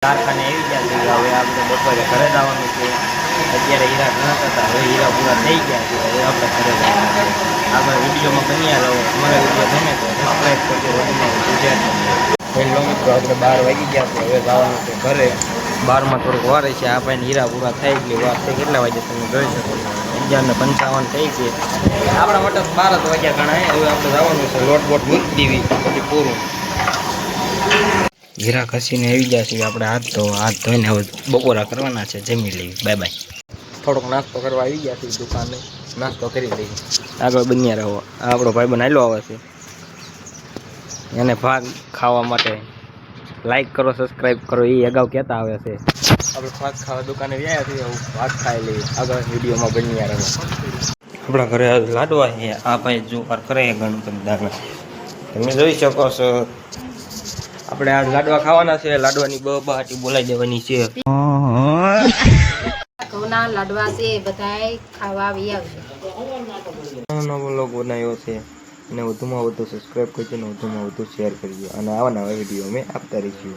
કારખાને આવી ગયા છે. હવે આપણે બપોરે ઘરે જવાનું છે. અત્યારે હીરા ઘણા હતા, હવે હીરા પૂરા થઈ ગયા છે. હવે આપણે ઘરે જવાનું છે. આપણે વિડીયોમાં બન્યા રહો. અમારા વિડીયો ગમે તો સબસ્ક્રાઈબ કરજો. વધુમાં વધુ શેર કરજો. હેલો મિત્રો, આપણે 12 વાગી ગયા છે. હવે જવાનું છે ઘરે. 12માં થોડુંક વાર છે. આ ભાઈને હીરા પૂરા થાય એટલી વાર છે. કેટલા વાગે તમે જોઈ શકો છો? 11:55 થઈ છે. આપણા માટે 12 વાગ્યા ગણાય. હવે આપણે જવાનું છે. લોટ બોટ મૂકી દેવી પછી પૂરું. હીરા ઘસીને આવી ગયા છીએ. આપણે હાથ ધોઈને હવે બપોરા કરવાના છે. જમી લેવી. Bye bye. થોડોક નાસ્તો કરવા આવી ગયા છીએ દુકાને. નાસ્તો કરી લઈએ. આગળ બન્યા રહો. આપણો ભાઈ બનાવેલો આવે છે. એને ભાગ ખાવા માટે લાઈક કરો, સબસ્ક્રાઈબ કરો. એ અગાઉ કહેતા આવે છે. આપણે ભાગ ખાવા દુકાને ગયા છીએ. ભાગ ખાઈ લઈએ. આગળ વિડીયોમાં બન્યા રહો. આપણા ઘરે લાડવા છે. આ ભાઈ જોવાર કરે ગણપતિ દાદા. તમે જોઈ શકો છો. આપણે આ લાડવા ખાવાના છે. લાડવાની બહાટી બોલાવી દેવાની છે. ઘઉંના લાડવા છે, બધાય ખાવા આવી આવશે. નવો લોગ બનાવ્યો છે અને વધુમાં વધુ સબસ્ક્રાઈબ કરજો અને વધુમાં વધુ શેર કરજો અને આવા નવા વિડીયો અમે આપતા રહીશું.